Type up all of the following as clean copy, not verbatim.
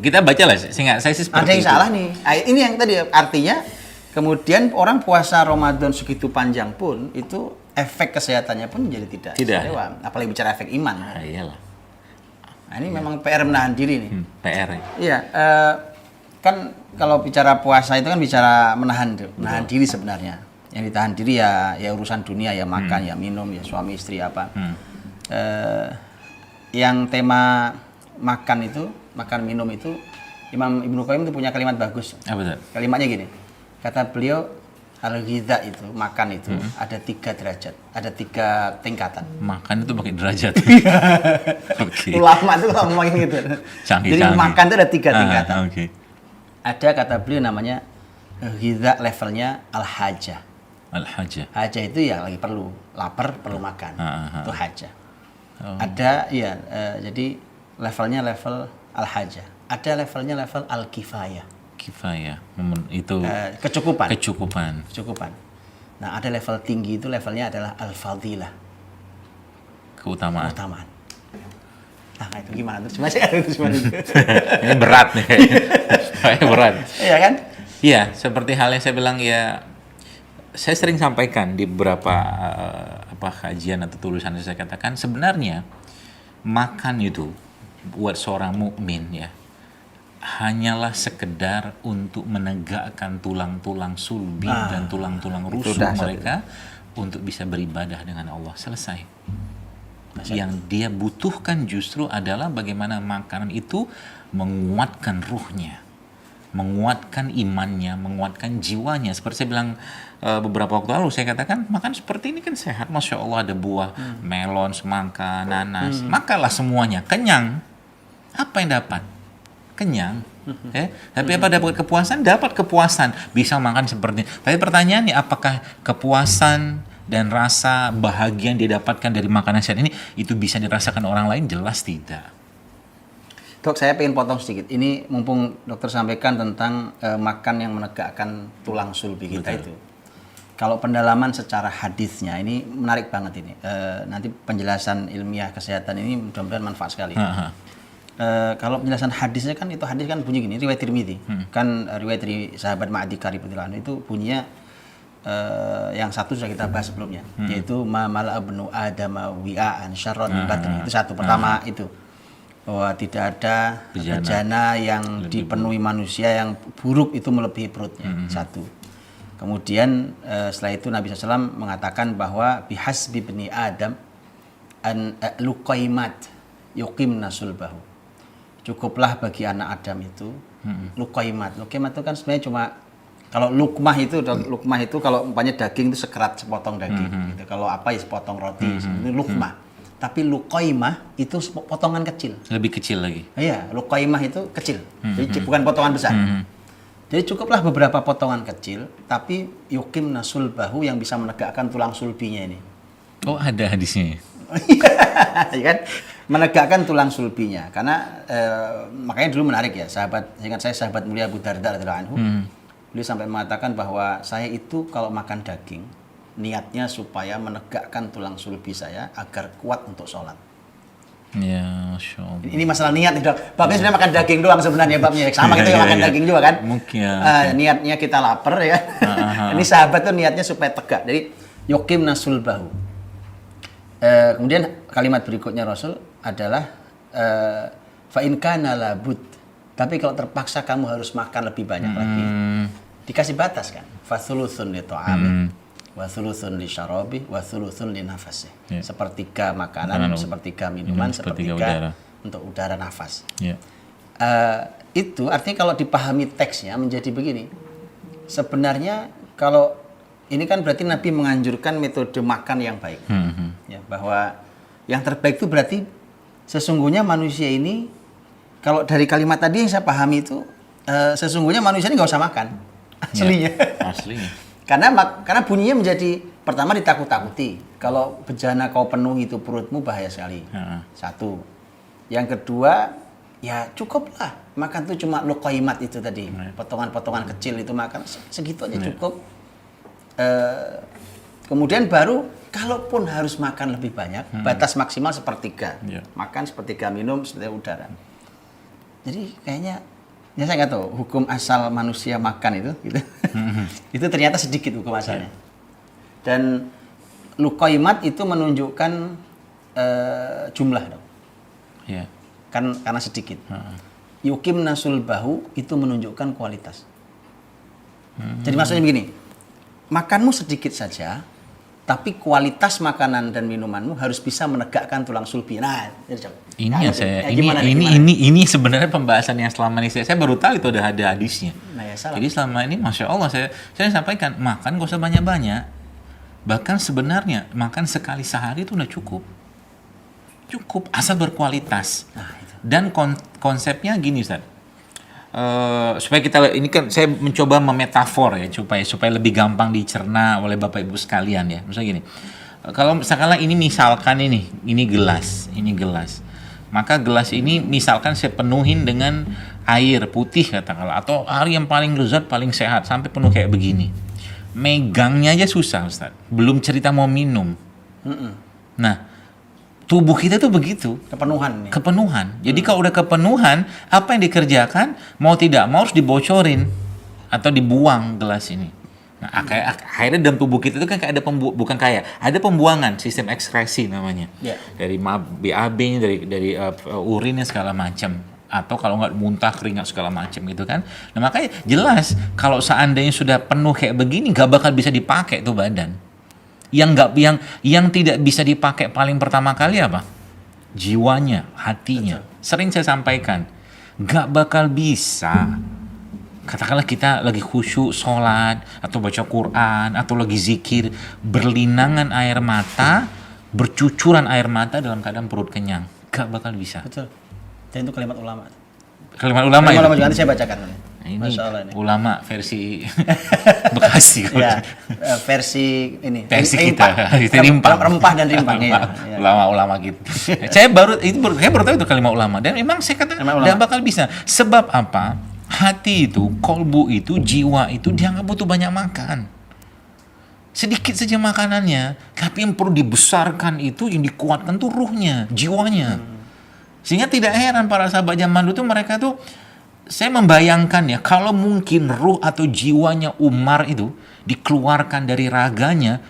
Kita baca lah, saya sih seperti Ada yang itu. salah nih. Ini yang tadi artinya kemudian orang puasa Ramadan segitu panjang pun itu efek kesehatannya pun menjadi tidak istimewa. Apalagi bicara efek iman. Iyalah. Nah, ini memang PR menahan diri nih. PR. Iya, kan kalau bicara puasa itu kan bicara menahan diri sebenarnya. Yang ditahan diri ya urusan dunia, ya makan, ya minum, ya suami istri apa. Yang tema makan minum itu Imam Ibnu Qayyim itu punya kalimat bagus. Apa itu? Kalimatnya gini. Kata beliau, al-ghidha itu, makan itu ada 3 derajat, ada 3 tingkatan. Makan itu pakai derajat. Okay. Ulama itu kalau ngomongin gitu. Jadi makan itu ada 3 tingkatan. Okay. Ada kata beliau namanya ghidha levelnya al-hajah. Al-hajah. Hajah itu ya lagi perlu, lapar perlu makan. Itu hajah. Ada jadi levelnya level al-hajah. Ada levelnya level al-kifayah. Kifayah, itu kecukupan. Nah, ada level tinggi itu levelnya adalah al-fadilah. Keutamaan. Nah, itu gimana tuh? Gimana? Ini berat nih kayaknya. Berat. Iya kan? Iya, seperti hal yang saya bilang ya, saya sering sampaikan di beberapa kajian atau tulisan yang saya katakan, sebenarnya makan itu buat seorang mukmin ya hanyalah sekedar untuk menegakkan tulang-tulang sulbi dan tulang-tulang rusuk mereka untuk bisa beribadah dengan Allah. Selesai. Yang dia butuhkan justru adalah bagaimana makanan itu menguatkan ruhnya, menguatkan imannya, menguatkan jiwanya. Seperti saya bilang beberapa waktu lalu, saya katakan makan seperti ini kan sehat. Masya Allah, ada buah melon, semangka, nanas. Makanlah semuanya, kenyang. Apa yang dapat? Kenyang. Tapi apa dapat kepuasan? Dapat kepuasan. Bisa makan seperti ini. Tapi pertanyaannya, apakah kepuasan dan rasa bahagia yang didapatkan dari makanan sehat ini itu bisa dirasakan orang lain? Jelas tidak. Dok, saya pengen potong sedikit. Ini mumpung dokter sampaikan tentang makan yang menegakkan tulang sulbi kita. Betul. Itu. Kalau pendalaman secara hadisnya ini menarik banget ini. Nanti penjelasan ilmiah kesehatan ini mudah-mudahan manfaat sekali. Kalau penjelasan hadisnya kan, itu hadis kan bunyi gini, riwayat Tirmidzi. Kan riwayat dari sahabat Ma'adi Karib itu bunyinya yang satu sudah kita bahas sebelumnya, yaitu ma mala ibnu adama wi'an syarran min batni. Itu satu. Pertama itu bahwa tidak ada bejana yang dipenuhi manusia yang buruk itu melebihi perutnya. Satu. Kemudian setelah itu Nabi SAW mengatakan bahwa bihasbi bni Adam an luqaimat yuqimna sulbahu. Cukuplah bagi anak Adam itu luqaimat. Luqaimat itu kan sebenarnya cuma, kalau lukmah itu kalau umpamanya daging itu sekerat sepotong daging gitu. Kalau apa ya sepotong roti, itu lukmah. Tapi luqaimah itu potongan kecil. Lebih kecil lagi. Iya, luqaimah itu kecil. Jadi bukan potongan besar. Jadi cukuplah beberapa potongan kecil, tapi yuqimna sulbahu, yang bisa menegakkan tulang sulbinya ini. Oh, ada hadisnya. Ya kan? Menegakkan tulang sulbinya. Karena makanya dulu menarik ya, ingat saya sahabat mulia Abu Darda radhiyallahu anhu. Beliau sampai mengatakan bahwa saya itu kalau makan daging, niatnya supaya menegakkan tulang sulbi saya agar kuat untuk sholat. Ya, Masya Allah. Ini masalah niat, dok. Babnya sebenarnya makan daging doang sebenarnya, babnya. Sama kita makan daging juga kan? Mungkin ya. Niatnya kita lapar ya. Ini sahabat tuh niatnya supaya tegak. Jadi yuqimna sulbahu. Kemudian kalimat berikutnya Rasul adalah fa in kana labud. Tapi kalau terpaksa kamu harus makan lebih banyak lagi. Dikasih batas kan? Fa thuluthun li ta'ami wa thuluthun li syarabi wa thuluthun li nafasi. Sepertiga makanan, sepertiga minuman, sepertiga udara. Untuk udara nafas. Itu artinya kalau dipahami teksnya menjadi begini. Sebenarnya kalau ini kan berarti Nabi menganjurkan metode makan yang baik. Ya, bahwa yang terbaik itu berarti sesungguhnya manusia ini, kalau dari kalimat tadi yang saya pahami itu, sesungguhnya manusia ini nggak usah makan. Aslinya. Aslinya. Karena bunyinya menjadi, pertama ditakut-takuti. Kalau bejana kau penuhi itu perutmu bahaya sekali. Satu. Yang kedua, ya cukuplah. Makan tuh cuma luqaimat itu tadi. Potongan-potongan kecil itu makan. Segitu aja cukup. Kemudian baru, kalaupun harus makan lebih banyak, batas maksimal sepertiga. Makan sepertiga, minum sepertiga udara. Jadi kayaknya ya saya nggak tahu hukum asal manusia makan itu gitu. Itu ternyata sedikit hukum asalnya. Dan luqaimat itu menunjukkan jumlah dong. Ya. Kan karena sedikit. Yukim nasul bahu itu menunjukkan kualitas. Jadi maksudnya begini, makanmu sedikit saja, tapi kualitas makanan dan minumanmu harus bisa menegakkan tulang sulbi. Nah, jadi coba. Ini sebenarnya pembahasan yang selama ini saya baru tahu itu ada hadisnya. Nah, ya salah. Jadi selama ini Masya Allah saya sampaikan makan gak usah banyak-banyak. Bahkan sebenarnya makan sekali sehari itu udah cukup. Cukup asal berkualitas. Nah, itu. Dan konsepnya gini Ustaz. Supaya kita ini kan saya mencoba memetafor ya supaya lebih gampang dicerna oleh Bapak Ibu sekalian ya. Misalnya gini. Kalau misalkan ini gelas. Maka gelas ini misalkan saya penuhin dengan air putih katakanlah atau air yang paling lezat, paling sehat sampai penuh kayak begini. Megangnya aja susah Ustaz. Belum cerita mau minum. Nah, tubuh kita tuh begitu. Kepenuhan. Jadi kalau udah kepenuhan, apa yang dikerjakan mau tidak mau harus dibocorin atau dibuang gelas ini. Nah, akhirnya dalam tubuh kita itu kan kayak ada pembuangan sistem ekskresi namanya. Yeah. Dari BAB-nya, dari urinnya segala macam. Atau kalau nggak muntah keringat segala macam gitu kan. Nah makanya jelas kalau seandainya sudah penuh kayak begini nggak bakal bisa dipakai tuh badan. Yang tidak bisa dipakai paling pertama kali apa? Jiwanya, hatinya. Betul. Sering saya sampaikan, nggak bakal bisa. Katakanlah kita lagi khusyuk sholat atau baca Quran atau lagi zikir, berlinangan air mata, bercucuran air mata dalam keadaan perut kenyang, gak bakal bisa. Betul. Dan itu kalimat ulama. Kalimat ulama ya? Ulama juga nanti saya bacakan. Nah, ini ulama versi Bekasi. Ya, versi ini. Versi kita. Rempah dan rimpang. Ya. Ulama-ulama gitu. Saya baru tahu itu kalimat ulama. Dan memang saya katakan tidak bakal bisa. Sebab apa? Hati itu, kolbu itu, jiwa itu dia nggak butuh banyak makan. Sedikit saja makanannya, tapi yang perlu dibesarkan itu, yang dikuatkan tuh ruhnya, jiwanya. Sehingga tidak heran para sahabat zaman dulu tuh mereka tuh, saya membayangkan ya, kalau mungkin ruh atau jiwanya Umar itu dikeluarkan dari raganya,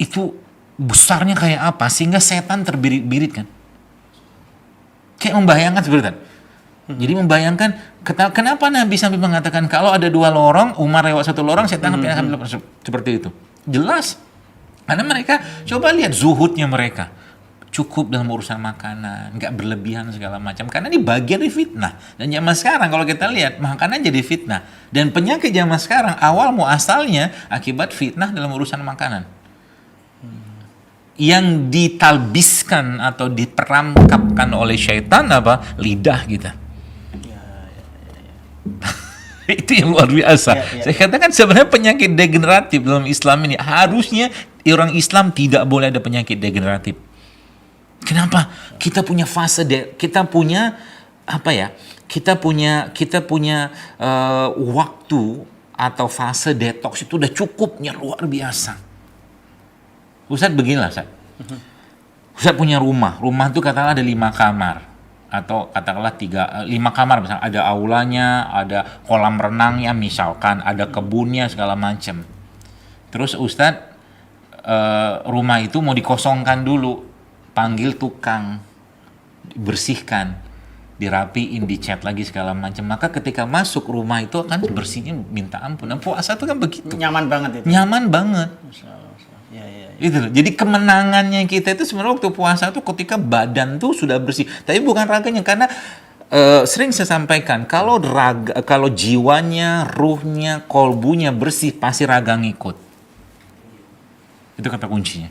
itu besarnya kayak apa, sehingga setan terbirit-birit kan. Kayak membayangkan seperti itu. Jadi membayangkan kenapa Nabi sampai mengatakan kalau ada dua lorong, Umar lewat satu lorong, setan sampai seperti itu. Jelas. Karena mereka coba lihat zuhudnya mereka. Cukup dalam urusan makanan, nggak berlebihan segala macam. Karena ini bagian dari fitnah. Dan zaman sekarang kalau kita lihat makanan jadi fitnah. Dan penyakit zaman sekarang awal muasalnya akibat fitnah dalam urusan makanan. Yang ditalbiskan atau diperangkapkan oleh syaitan apa? Lidah kita. Itu yang luar biasa. Saya katakan sebenarnya penyakit degeneratif dalam Islam ini harusnya orang Islam tidak boleh ada penyakit degeneratif. Kenapa? Kita punya fase kita punya apa ya? Kita punya waktu atau fase detox itu udah cukupnya luar biasa. Ustadz beginilah Ustadz. Ustadz punya rumah itu katakanlah ada 5 kamar. Atau katakanlah 5 kamar misalnya, ada aulanya, ada kolam renangnya misalkan, ada kebunnya segala macam. Terus Ustadz rumah itu mau dikosongkan dulu, panggil tukang, bersihkan, dirapiin, dicat lagi segala macam. Maka ketika masuk rumah itu akan bersihnya minta ampun. Nah, puasa itu kan begitu. Nyaman banget itu. Nyaman banget. Itu loh. Jadi kemenangannya kita itu sebenarnya waktu puasa itu ketika badan tuh sudah bersih. Tapi bukan raganya, karena sering saya sampaikan kalau jiwanya, ruhnya, kolbunya bersih pasti raga ngikut. Itu kata kuncinya.